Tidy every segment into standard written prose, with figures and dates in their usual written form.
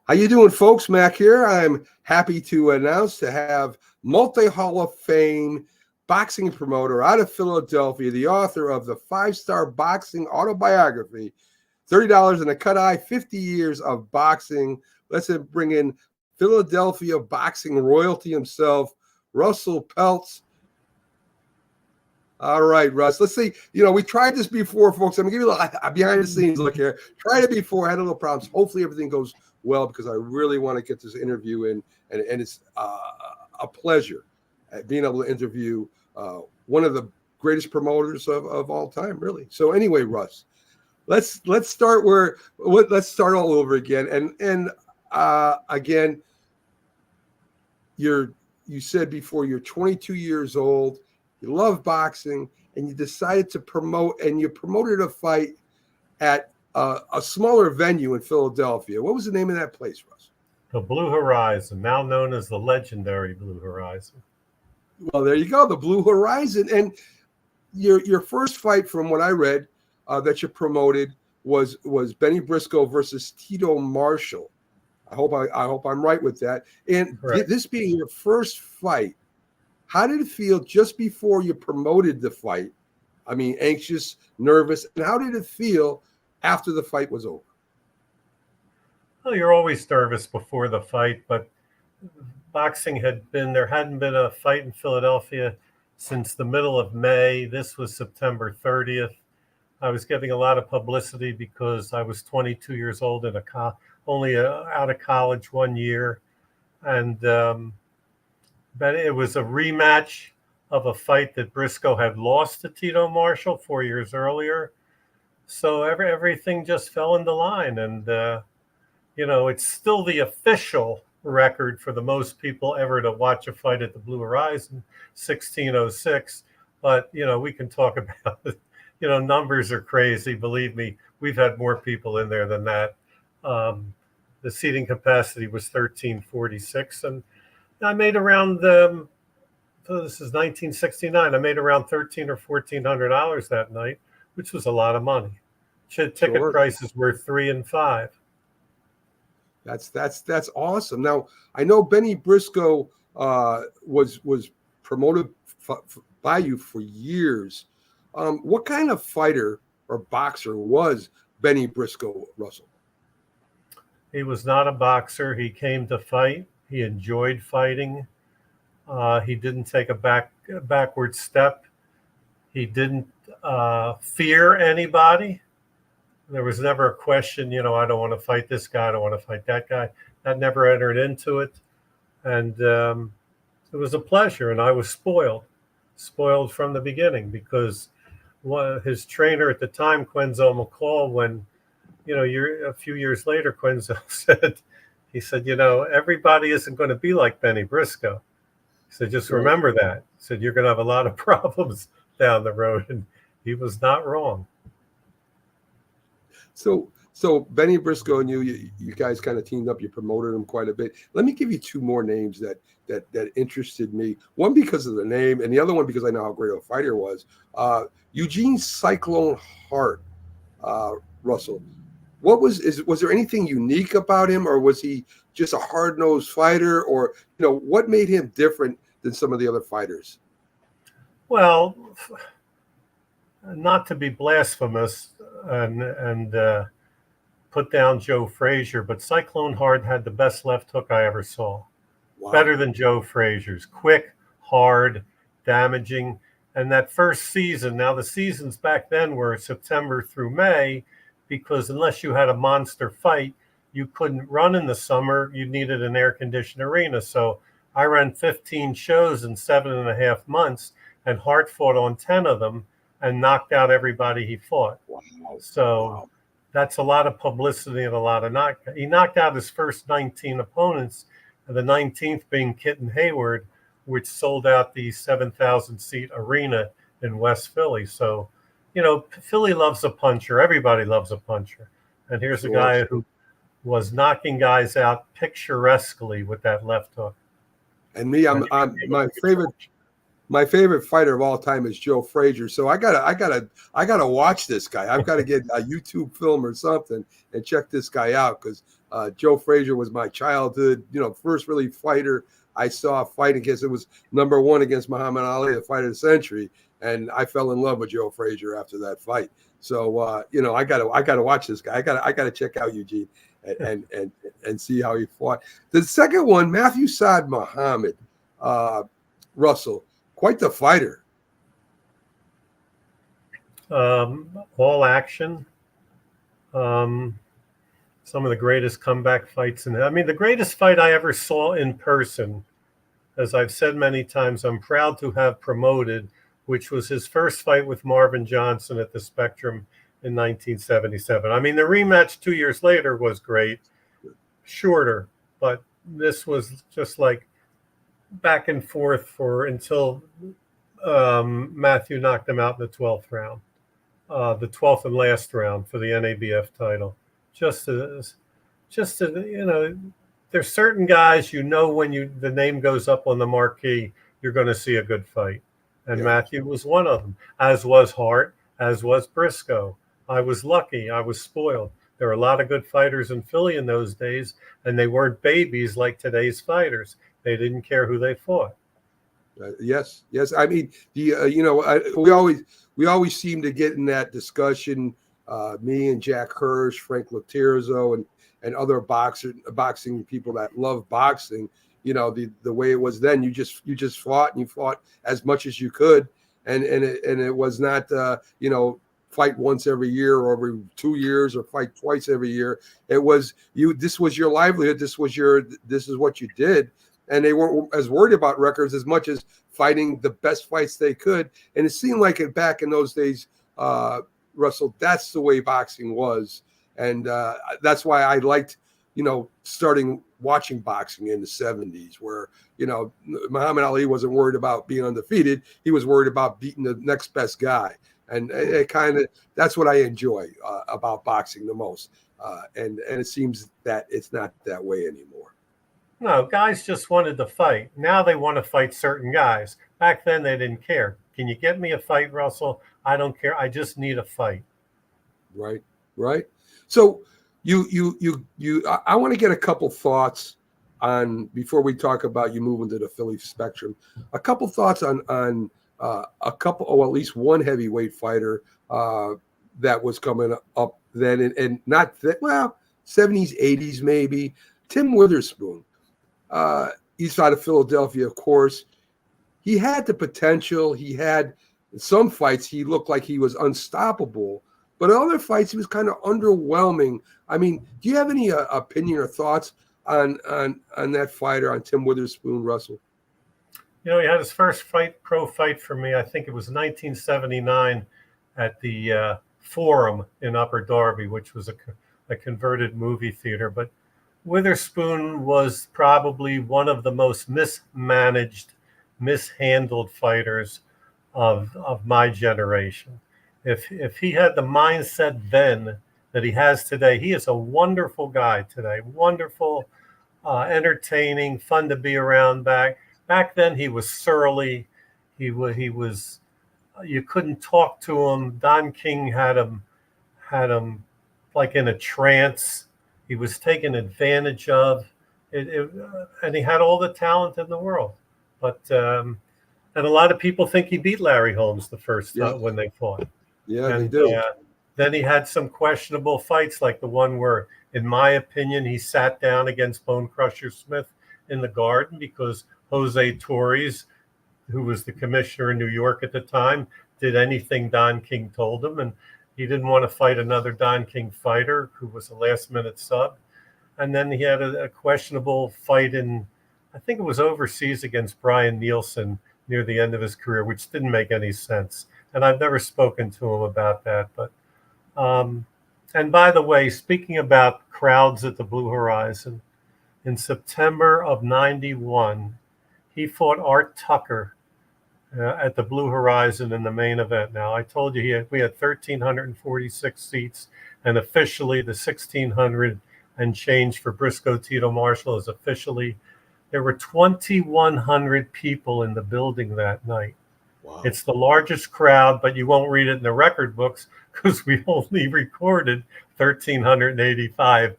How you doing, folks? Mac here. I'm happy to announce to have multi-Hall of Fame boxing promoter out of Philadelphia, the author of the 5-star boxing autobiography, $30 in a cut eye, 50 years of boxing. Let's bring in Philadelphia boxing royalty himself, Russell Peltz. All right, Russ. Let's see. We tried this before, folks. I'm going to give you a little behind-the-scenes look here. Tried it before. Had a little problems. Hopefully everything goes well because I really want to get this interview in, and it's a pleasure being able to interview one of the greatest promoters of all time, really. So anyway, Russ, let's start let's start all over again. And again, you said before you're 22 years old. You love boxing, and you decided to promote, and you promoted a fight at a smaller venue in Philadelphia. What was the name of that place, Russ? The Blue Horizon, now known as the legendary Blue Horizon. Well, there you go, the Blue Horizon. And your first fight, from what I read, that you promoted was Benny Brisco versus Tito Marshall. I hope I'm right with that. And this being your first fight, how did it feel just before you promoted the fight? I mean, anxious, nervous, and how did it feel after the fight was over? Well, you're always nervous before the fight, but boxing there hadn't been a fight in Philadelphia since the middle of May. This was September 30th. I was getting a lot of publicity because I was 22 years old and only out of college 1 year. And but it was a rematch of a fight that Brisco had lost to Tito Marshall 4 years earlier. So everything just fell into line. And, it's still the official record for the most people ever to watch a fight at the Blue Horizon, 1606. But, we can talk about it. Numbers are crazy. Believe me, we've had more people in there than that. The seating capacity was 1346. And I made around, this is 1969. I made around $1,300 or $1,400 that night, which was a lot of money. Ticket prices were $3 and $5. That's awesome. Now I know Benny Brisco was promoted by you for years. What kind of fighter or boxer was Benny Brisco, Russell? He was not a boxer. He came to fight. He enjoyed fighting. He didn't take a backward step. He didn't fear anybody. There was never a question, I don't want to fight this guy. I don't want to fight that guy. That never entered into it. And it was a pleasure. And I was spoiled from the beginning because his trainer at the time, Quenzo McCall, when, a few years later, Quenzo said, he said, everybody isn't going to be like Benny Brisco. He said, just remember that. He said, you're going to have a lot of problems down the road. And he was not wrong. So Benny Brisco and you guys kind of teamed up. You promoted him quite a bit. Let me give you two more names that interested me. One because of the name, and the other one because I know how great a fighter he was. Eugene Cyclone Hart, Russell. Was there anything unique about him, or was he just a hard-nosed fighter, or what made him different than some of the other fighters? Well, not to be blasphemous and put down Joe Frazier, but Cyclone Hart had the best left hook I ever saw. Wow. Better than Joe Frazier's. Quick, hard, damaging. And that first season, now the seasons back then were September through May, because unless you had a monster fight, you couldn't run in the summer. You needed an air-conditioned arena. So I ran 15 shows in 7.5 months, and Hart fought on 10 of them and knocked out everybody he fought. Wow. So that's a lot of publicity and a lot of knockouts. He knocked out his first 19 opponents, and the 19th being Kitten Hayward, which sold out the 7,000-seat arena in West Philly. So, Philly loves a puncher. Everybody loves a puncher. And here's a guy who was knocking guys out picturesquely with that left hook. And me, I'm my favorite. my favorite fighter of all time is Joe Frazier. So I gotta watch this guy. I've got to get a YouTube film or something and check this guy out, because Joe Frazier was my childhood, first really fighter I saw fight against. It was number one against Muhammad Ali, the fight of the century, and I fell in love with Joe Frazier after that fight. So I gotta watch this guy. I gotta check out Eugene and see how he fought. The second one, Mathew Sahd Muhamad, Russell. Quite the fighter. All action. Some of the greatest comeback fights. The greatest fight I ever saw in person, as I've said many times, I'm proud to have promoted, which was his first fight with Marvin Johnson at the Spectrum in 1977. The rematch 2 years later was great, shorter, but this was just like back and forth until Mathew knocked him out in the 12th round, the 12th and last round for the NABF title. There's certain guys, when the name goes up on the marquee, you're going to see a good fight. And yeah. Mathew was one of them, as was Hart, as was Brisco. I was lucky. I was spoiled. There were a lot of good fighters in Philly in those days, and they weren't babies like today's fighters. They didn't care who they fought. Yes. We always seem to get in that discussion. Me and Jack Hirsch, Frank Laterzo, and other boxing people that love boxing. The way it was then. You just fought, and you fought as much as you could, and it was not fight once every year or every 2 years or fight twice every year. It was this was your livelihood. This is what you did. And they weren't as worried about records as much as fighting the best fights they could. And it seemed like it back in those days, Russell, that's the way boxing was. And that's why I liked, starting watching boxing in the 70s, where, Muhammad Ali wasn't worried about being undefeated. He was worried about beating the next best guy. And that's what I enjoy about boxing the most. And it seems that it's not that way anymore. No, guys just wanted to fight. Now they want to fight certain guys. Back then they didn't care. Can you get me a fight, Russell? I don't care. I just need a fight. Right. So I want to get a couple thoughts on, before we talk about you moving to the Philly Spectrum, a couple thoughts on a couple, or at least one heavyweight fighter that was coming up then, and not that, 70s, 80s maybe, Tim Witherspoon. East side of Philadelphia, of course. He had the potential. He had some fights, he looked like he was unstoppable, but in other fights, he was kind of underwhelming. Do you have any opinion or thoughts on that fighter, on Tim Witherspoon, Russell? He had his first pro fight for me. I think it was 1979 at the Forum in Upper Darby, which was a converted movie theater. But Witherspoon was probably one of the most mismanaged, mishandled fighters of my generation. If he had the mindset then that he has today, he is a wonderful guy today. Wonderful, entertaining, fun to be around. Back then, he was surly. He was. You couldn't talk to him. Don King had him like in a trance. He was taken advantage of, and he had all the talent in the world. But and a lot of people think he beat Larry Holmes the first time when they fought. Yeah, and they do. Then he had some questionable fights, like the one where, in my opinion, he sat down against Bone Crusher Smith in the Garden because Jose Torres, who was the commissioner in New York at the time, did anything Don King told him, and he didn't want to fight another Don King fighter who was a last-minute sub. And then he had a questionable fight I think it was overseas against Brian Nielsen near the end of his career, which didn't make any sense. And I've never spoken to him about that. But and by the way, speaking about crowds at the Blue Horizon, in September of '91, he fought Art Tucker at the Blue Horizon in the main event. Now, I told you we had 1,346 seats, and officially the 1,600 and change for Brisco Tito Marshall is officially There were 2,100 people in the building that night. Wow. It's the largest crowd, but you won't read it in the record books because we only recorded 1,385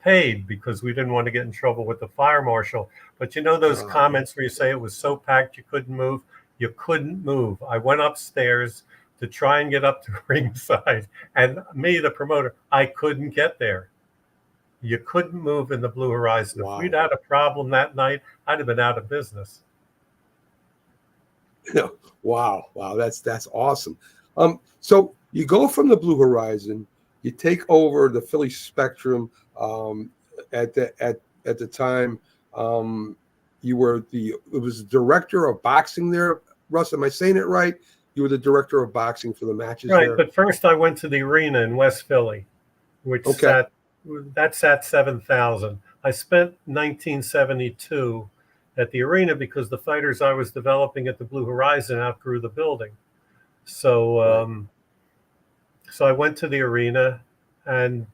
paid because we didn't want to get in trouble with the fire marshal. But you know those comments where you say it was so packed you couldn't move? You couldn't move. I went upstairs to try and get up to ringside, and me, the promoter, I couldn't get there. You couldn't move in the Blue Horizon. Wow. If we'd had a problem that night, I'd have been out of business. Wow, that's awesome. So you go from the Blue Horizon, you take over the Philly Spectrum. At the time, you were it was the director of boxing there. Russ, am I saying it right? You were the director of boxing for the matches right, there? But first I went to the arena in West Philly, which sat 7,000. I spent 1972 at the arena because the fighters I was developing at the Blue Horizon outgrew the building. So so I went to the arena, and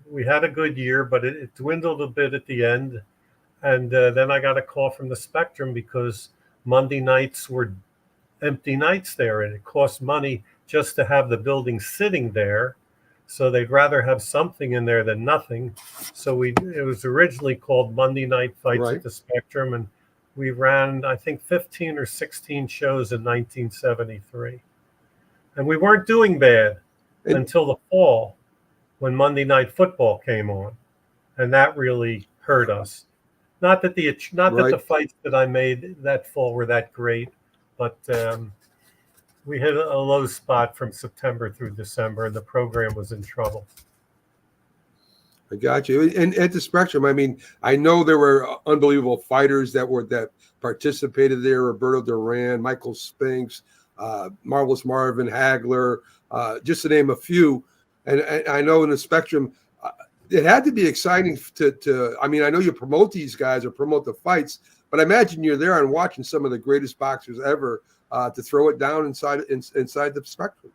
we had a good year, but it dwindled a bit at the end. And then I got a call from the Spectrum because Monday nights were empty nights there, and it cost money just to have the building sitting there. So they'd rather have something in there than nothing. So it was originally called Monday Night Fights at the Spectrum, and we ran, I think, 15 or 16 shows in 1973. And we weren't doing bad until the fall, when Monday Night Football came on, and that really hurt us. Not that the fights that I made that fall were that great, but we hit a low spot from September through December, and the program was in trouble. I got you. And at the Spectrum, I mean, I know there were unbelievable fighters that participated there: Roberto Duran, Michael Spinks, Marvelous Marvin, Hagler, just to name a few. And I know in the Spectrum, it had to be exciting to. I mean, I know you promote these guys or promote the fights, but I imagine you're there and watching some of the greatest boxers ever to throw it down inside the Spectrum.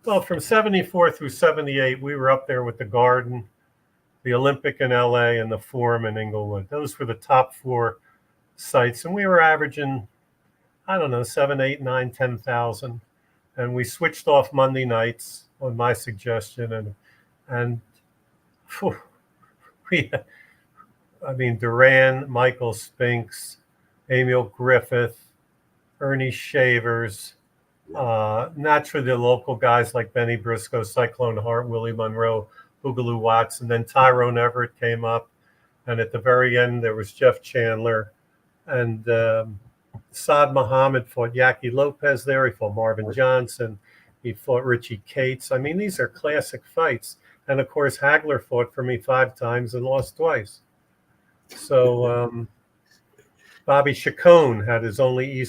Well, from 74 through 78, we were up there with the Garden, the Olympic in LA, and the Forum in Inglewood. Those were the top four sites, and we were averaging, I don't know, 7, 8, 9, 10,000. And we switched off Monday nights on my suggestion, and Duran, Michael Spinks, Emil Griffith, Ernie Shavers, naturally the local guys like Benny Brisco, Cyclone Hart, Willie Monroe, Boogaloo Watts, and then Tyrone Everett came up. And at the very end, there was Jeff Chandler. And Sahd Muhamad fought Yaki Lopez there. He fought Marvin Johnson. He fought Richie Cates. I mean, these are classic fights. And, of course, Hagler fought for me 5 times and lost twice. So Bobby Chacon had his only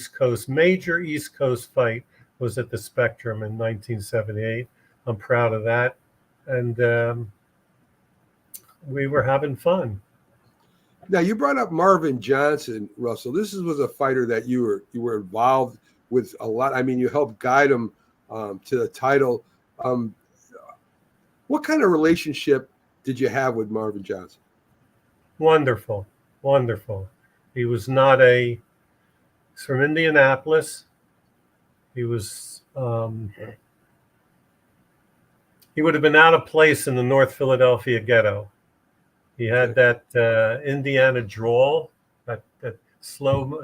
major East Coast fight was at the Spectrum in 1978. I'm proud of that. And we were having fun. Now, you brought up Marvin Johnson, Russell. This was a fighter that you were involved with a lot. I mean, you helped guide him to the title. What kind of relationship did you have with Marvin Johnson? Wonderful. He was he's from Indianapolis. He was, he would have been out of place in the North Philadelphia ghetto. He had that Indiana drawl, that slow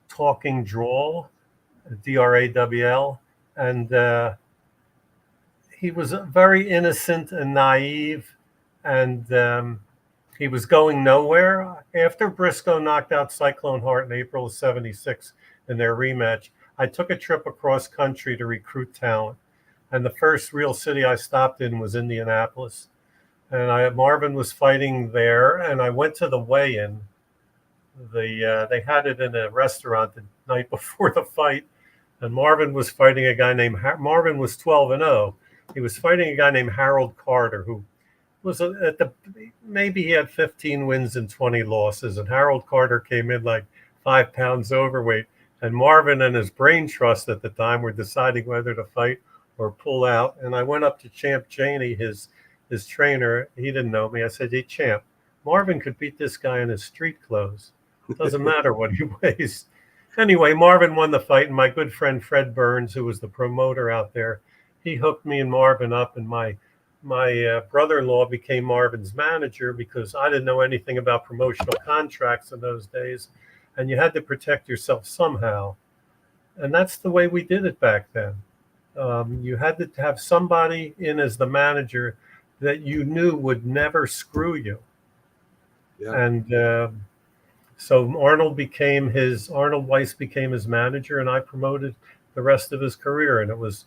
talking drawl, DRAWL, and he was very innocent and naive, and he was going nowhere. After Brisco knocked out Cyclone Hart in April of '76 in their rematch, I took a trip across country to recruit talent, and the first real city I stopped in was Indianapolis. And Marvin was fighting there, and I went to the weigh-in. They had it in a restaurant the night before the fight, and Marvin was fighting a guy named Marvin was 12-0. He was fighting a guy named Harold Carter, who was maybe he had 15 wins and 20 losses, and Harold Carter came in like 5 pounds overweight. And Marvin and his brain trust at the time were deciding whether to fight or pull out. And I went up to Champ Janey, his trainer. He didn't know me. I said, "Hey, Champ, Marvin could beat this guy in his street clothes. Doesn't matter what he weighs. Anyway, Marvin won the fight, and my good friend Fred Burns, who was the promoter out there, he hooked me and Marvin up, and my brother-in-law became Marvin's manager because I didn't know anything about promotional contracts in those days, and you had to protect yourself somehow. And that's the way we did it back then. You had to have somebody in as the manager that you knew would never screw you. Yeah. And so Arnold Weiss became his manager, and I promoted the rest of his career. And it was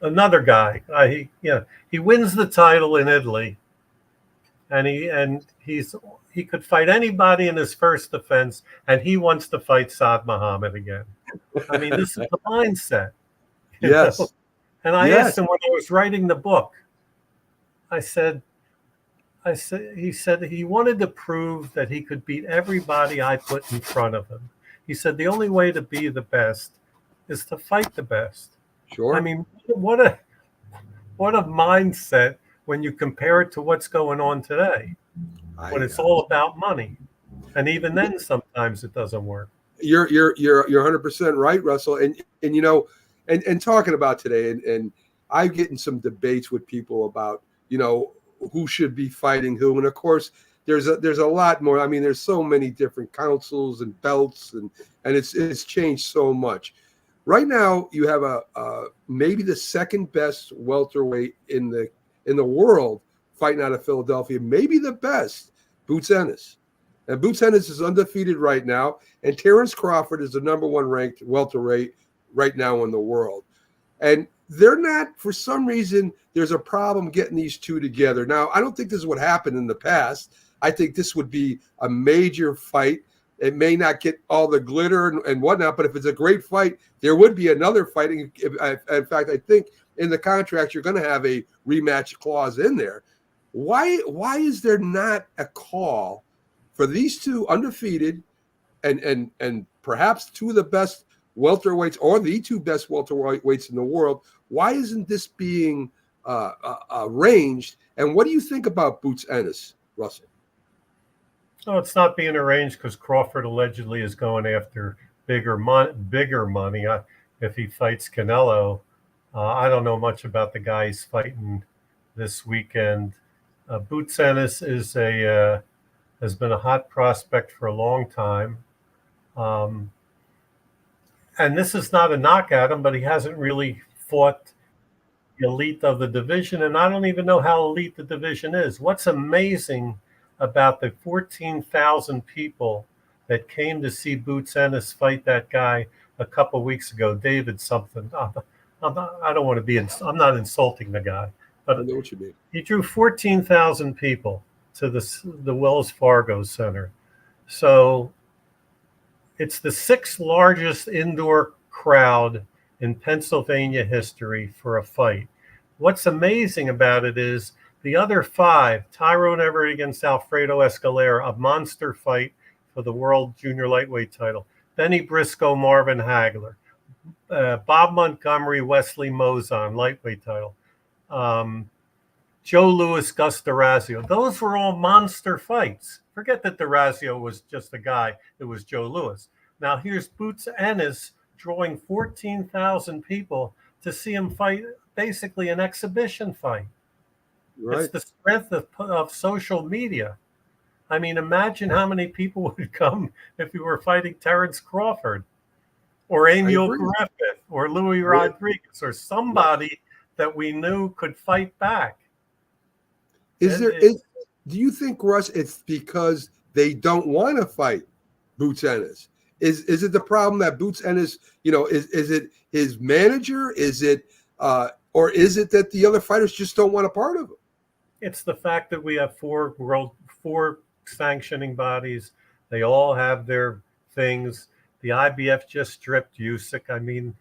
another guy. He wins the title in Italy, and he could fight anybody in his first defense, and he wants to fight Sahd Muhamad again. I mean, this is the mindset. Yes. Know? And I asked him when I was writing the book, he said he wanted to prove that he could beat everybody I put in front of him. He said the only way to be the best is to fight the best. Sure. I mean, what a mindset when you compare it to what's going on today, when it's all about money. And even then, sometimes it doesn't work. You're 100% right, Russell. And you know, and talking about today, and I get in some debates with people about, you know, who should be fighting who, and of course there's a lot more. I mean, there's so many different councils and belts, and it's changed so much. Right now, you have a maybe the second best welterweight in the world fighting out of Philadelphia, maybe the best, Boots Ennis. And Boots Ennis is undefeated right now, and Terrence Crawford is the number one ranked welterweight right now in the world. And they're not, for some reason, there's a problem getting these two together. Now, I don't think this is what happened in the past. I think this would be a major fight. It may not get all the glitter and whatnot, but if it's a great fight, there would be another fight. In fact, I think in the contract, you're going to have a rematch clause in there. Why is there not a call for these two undefeated and perhaps two of the best welterweights or the two best welterweights in the world? Why isn't this being arranged? And what do you think about Boots Ennis, Russell? No, it's not being arranged because Crawford allegedly is going after bigger money. If he fights Canelo, I don't know much about the guy he's fighting this weekend. Boots Ennis has been a hot prospect for a long time. And this is not a knock at him, but he hasn't really fought the elite of the division. And I don't even know how elite the division is. What's amazing about the 14,000 people that came to see Boots Ennis fight that guy a couple of weeks ago, David something. I'm not insulting the guy, but I know what you mean. He drew 14,000 people to the Wells Fargo Center. So it's the sixth largest indoor crowd in Pennsylvania history for a fight. What's amazing about it is the other five, Tyrone Everett against Alfredo Escalera, a monster fight for the world junior lightweight title. Benny Brisco, Marvin Hagler. Bob Montgomery, Wesley Mozon, lightweight title. Joe Louis, Gus D'Orazio. Those were all monster fights. Forget that D'Orazio was just a guy. It was Joe Louis. Now here's Boots Ennis drawing 14,000 people to see him fight basically an exhibition fight. Right. It's the strength of social media. I mean, imagine how many people would come if you were fighting Terrence Crawford or Emil Griffith or Louis Rodriguez or somebody that we knew could fight back. Do you think, Russ, it's because they don't want to fight Boots Ennis? Is it the problem that Boots Ennis, is it his manager? Is it or is it that the other fighters just don't want a part of it? It's the fact that we have four sanctioning bodies. They all have their things. The IBF just stripped Usyk. I mean,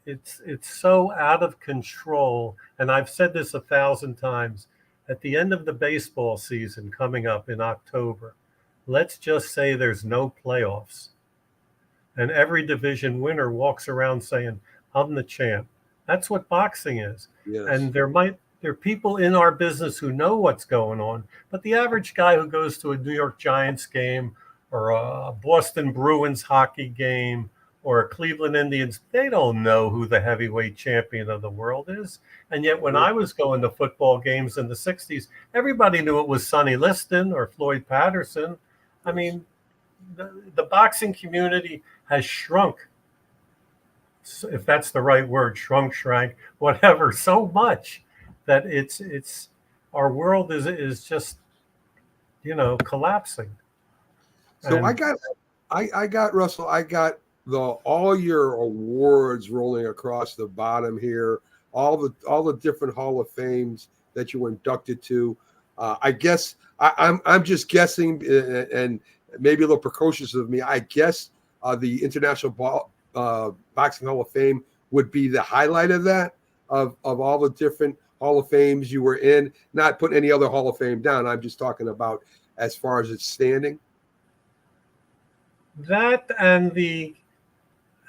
it's so out of control. And I've said this 1,000 times. At the end of the baseball season coming up in October, let's just say there's no playoffs. And every division winner walks around saying, I'm the champ. That's what boxing is. Yes. And there might There are people in our business who know what's going on, but the average guy who goes to a New York Giants game or a Boston Bruins hockey game or a Cleveland Indians, they don't know who the heavyweight champion of the world is. And yet when I was going to football games in the 60s, everybody knew it was Sonny Liston or Floyd Patterson. I mean, the boxing community has shrunk, if that's the right word, shrank, whatever, so much that it's our world is just, collapsing. So And I got Russell. I got all your awards rolling across the bottom here. All the different Hall of Fames that you were inducted to. I guess I'm just guessing, and maybe a little precocious of me. I guess the International Boxing Hall of Fame would be the highlight of that, of all the different Hall of Fames you were in. Not putting any other Hall of Fame down. I'm just talking about as far as it's standing. that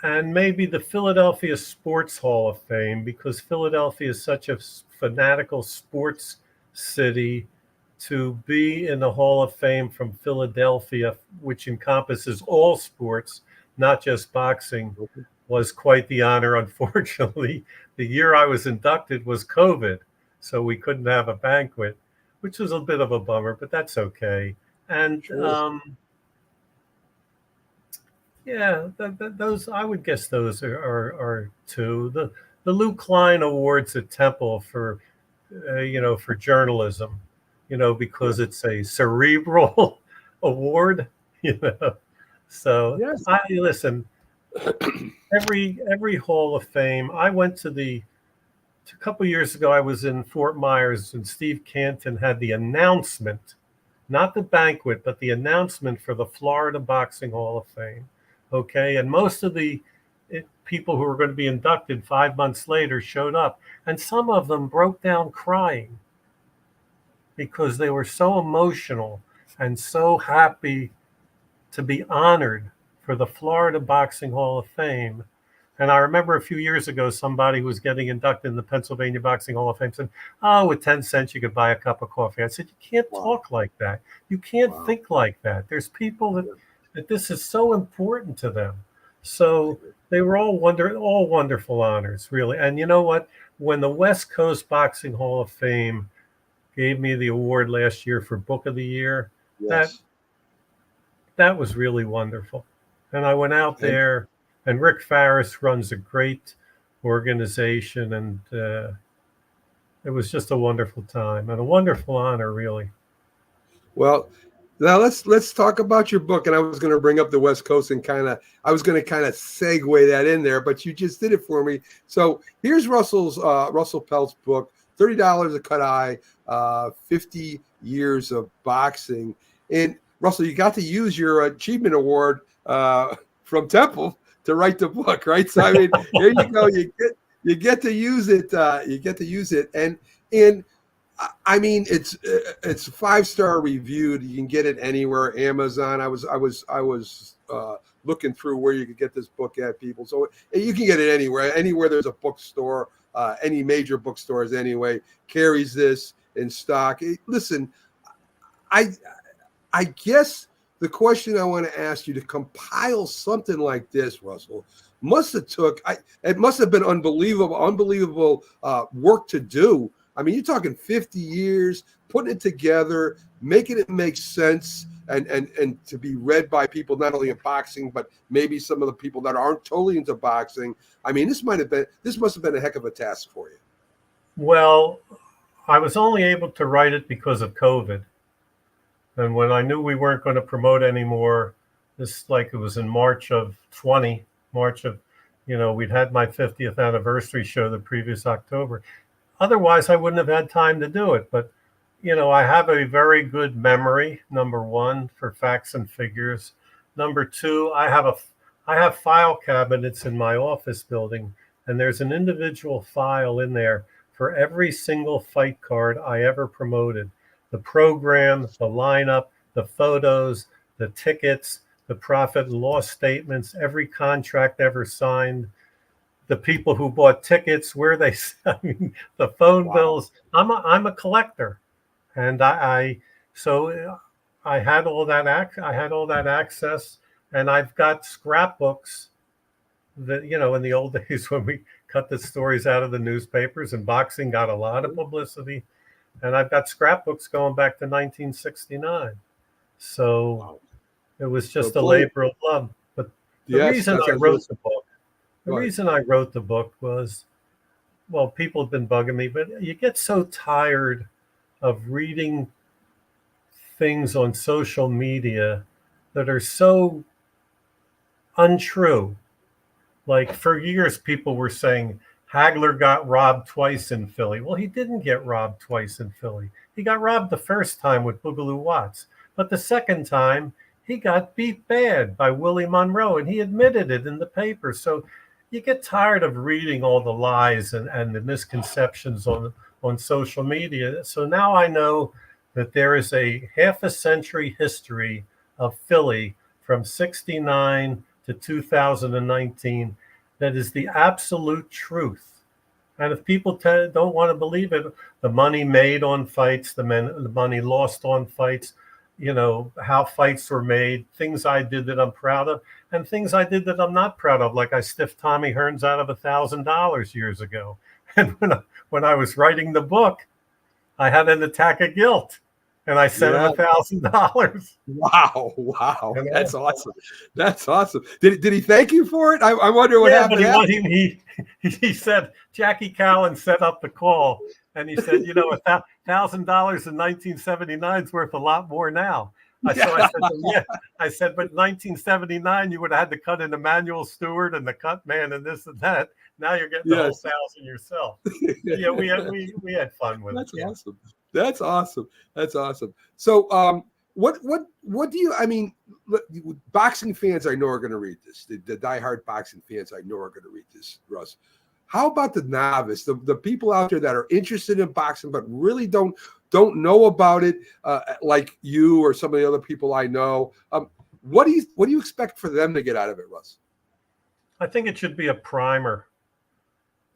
and maybe the Philadelphia Sports Hall of Fame, because Philadelphia is such a fanatical sports city. To be in the Hall of Fame from Philadelphia, which encompasses all sports, not just boxing, was quite the honor. Unfortunately, the year I was inducted was COVID, so we couldn't have a banquet, which was a bit of a bummer, but that's okay. And yeah, those, I would guess those are two. The Lou Klein Awards at Temple for for journalism, because it's a cerebral award, So Yes. I listen. Every Hall of Fame. I went to a couple years ago. I was in Fort Myers, and Steve Canton had the announcement, not the banquet, but the announcement for the Florida Boxing Hall of Fame. Okay, and most of the people who were going to be inducted 5 months later showed up, and some of them broke down crying because they were so emotional and so happy to be honored for the Florida Boxing Hall of Fame. And I remember a few years ago, somebody who was getting inducted in the Pennsylvania Boxing Hall of Fame said, "Oh, with 10 cents, you could buy a cup of coffee." I said, "You can't talk like that. You can't think like that. There's people that this is so important to them." So they were all wonderful honors, really. And you know what? When the West Coast Boxing Hall of Fame gave me the award last year for Book of the Year, that was really wonderful. And I went out there, and Rick Farris runs a great organization, and it was just a wonderful time and a wonderful honor, really. Well, now let's talk about your book. And I was going to bring up the West Coast and I was going to segue that in there, but you just did it for me. So here's Russell Peltz book, $30 a cut eye, 50 years of boxing. And Russell, you got to use your achievement award from Temple to write the book, right? So I mean, here you go. You get to use it. You get to use it, and I mean, it's 5-star reviewed. You can get it anywhere. Amazon. I was looking through where you could get this book at, people. So you can get it anywhere. Anywhere there's a bookstore, any major bookstores anyway carries this in stock. Listen, I guess the question I want to ask you, to compile something like this, Russell, it must have been unbelievable work to do. I mean, you're talking 50 years, putting it together, making it make sense, and to be read by people not only in boxing, but maybe some of the people that aren't totally into boxing. I mean, this must have been a heck of a task for you. Well, I was only able to write it because of COVID. And when I knew we weren't going to promote anymore, it was in March of, we'd had my 50th anniversary show the previous October. Otherwise, I wouldn't have had time to do it. But, I have a very good memory, number one, for facts and figures. Number two, I have file cabinets in my office building, and there's an individual file in there for every single fight card I ever promoted. The program, the lineup, the photos, the tickets, the profit and loss statements, every contract ever signed. the people who bought tickets, where they, I mean, the phone bills. I'm a collector, and so I had all that access, and I've got scrapbooks that, in the old days when we cut the stories out of the newspapers and boxing got a lot of publicity, and I've got scrapbooks going back to 1969. So it was just a labor of love. But the reason I wrote the book was, well, people have been bugging me, but you get so tired of reading things on social media that are so untrue. Like, for years, people were saying Hagler got robbed twice in Philly. Well, he didn't get robbed twice in Philly. He got robbed the first time with Boogaloo Watts. But the second time, he got beat bad by Willie Monroe, and he admitted it in the paper. So you get tired of reading all the lies and the misconceptions on social media. So now I know that there is a half a century history of Philly from 69 to 2019 that is the absolute truth. And if people don't want to believe it, the money made on fights, the money lost on fights, how fights were made, things I did that I'm proud of, and things I did that I'm not proud of, like I stiffed Tommy Hearns out of $1,000 years ago. And when I was writing the book, I had an attack of guilt, and I sent him $1,000. Wow, that's awesome. That's awesome. Did he thank you for it? I wonder what happened. He said Jackie Cowan set up the call, and he said, $1,000 in 1979 is worth a lot more now. I said, but 1979 you would have had to cut in Emmanuel Stewart and the cut man and this and that. Now you're getting the whole 1,000 yourself. Yeah, we had fun with it. Awesome. That's awesome. That's awesome. So, what do you? I mean, boxing fans I know are going to read this. The diehard boxing fans I know are going to read this, Russ. How about the novice, the people out there that are interested in boxing but really don't know about it, like you or some of the other people I know? What do you expect for them to get out of it, Russ? I think it should be a primer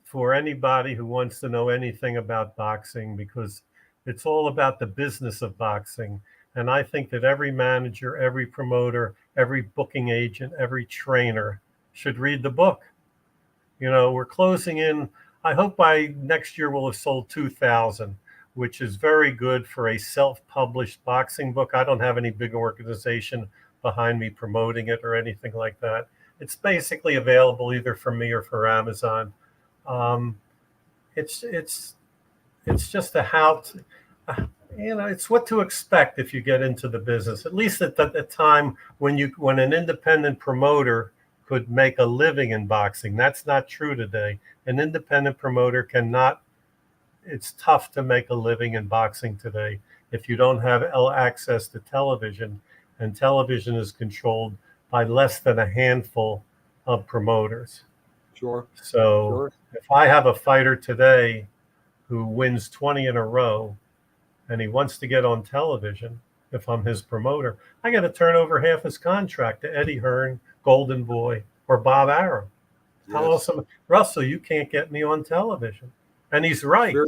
for anybody who wants to know anything about boxing, because it's all about the business of boxing. And I think that every manager, every promoter, every booking agent, every trainer should read the book. We're closing in. I hope by next year we'll have sold 2,000, which is very good for a self-published boxing book. I don't have any big organization behind me promoting it or anything like that. It's basically available either from me or for Amazon. It's just a how to, it's what to expect if you get into the business. At least at the time when an independent promoter could make a living in boxing. That's not true today. An independent promoter cannot. It's tough to make a living in boxing today if you don't have access to television, and television is controlled by less than a handful of promoters. Sure. So if I have a fighter today who wins 20 in a row and he wants to get on television, if I'm his promoter, I got to turn over half his contract to Eddie Hearn, Golden Boy, or Bob Arum. Yes. How else? Russell, you can't get me on television. And he's right. Sure.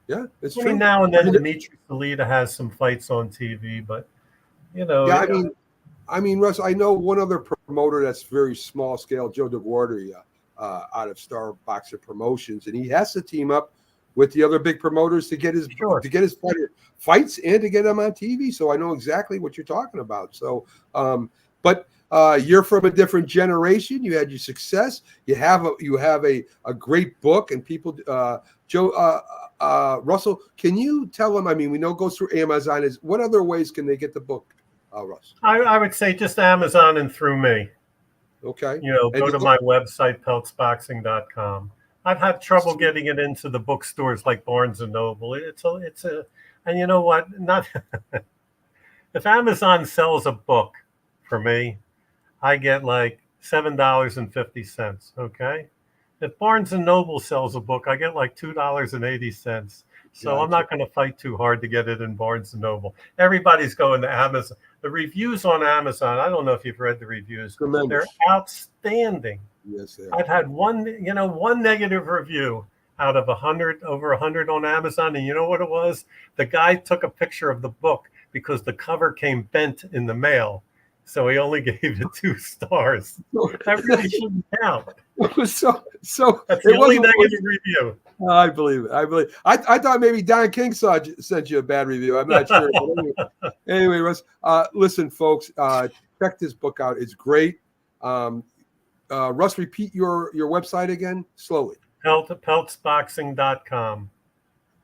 Yeah, it's true. Now and then Dimitri Salita has some fights on TV, but Yeah, I mean, Russ, I know one other promoter that's very small scale, Joe DeGuardia, out of Star Boxer Promotions, and he has to team up with the other big promoters to get his fights and to get them on TV. So I know exactly what you're talking about. So, but you're from a different generation. You had your success. You have a great book, and people. Russell, can you tell them? I mean, we know it goes through Amazon. What other ways can they get the book, Russ? I would say just Amazon and through me. Okay. Go to my website, peltzboxing.com. I've had trouble getting it into the bookstores like Barnes and Noble. And you know what? If Amazon sells a book for me, I get like $7.50. Okay. If Barnes and Noble sells a book, I get like $2.80. So I'm not going to fight too hard to get it in Barnes and Noble. Everybody's going to Amazon. The reviews on Amazon, I don't know if you've read the reviews. Tremendous. They're outstanding. Yes, they are. I've had one negative review out of 100, over 100 on Amazon. And you know what it was? The guy took a picture of the book because the cover came bent in the mail. So he only gave it 2 stars. That really shouldn't count. It was so. That's the only negative review. I believe it. I thought maybe Don King sent you a bad review. I'm not sure. Anyway, Russ, listen, folks, check this book out. It's great. Russ, repeat your website again slowly. Peltzboxing.com.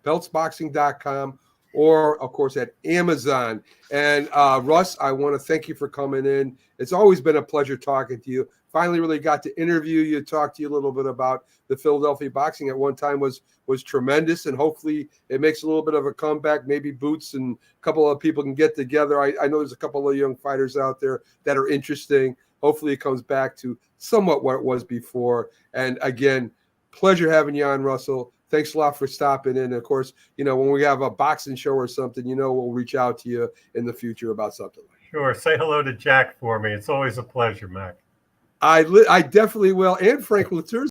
Peltzboxing.com, or of course at Amazon. And Russ, I want to thank you for coming in. It's always been a pleasure talking to you. Finally really got to interview you, talk to you a little bit about the Philadelphia boxing at one time was tremendous, and hopefully it makes a little bit of a comeback. Maybe Boots and a couple of people can get together. I know there's a couple of young fighters out there that are interesting. Hopefully it comes back to somewhat what it was before. And again, pleasure having you on, Russell. Thanks a lot for stopping in. Of course, when we have a boxing show or something, we'll reach out to you in the future about something like that. Sure. Say hello to Jack for me. It's always a pleasure, Mac. I definitely will. And Frank Latour.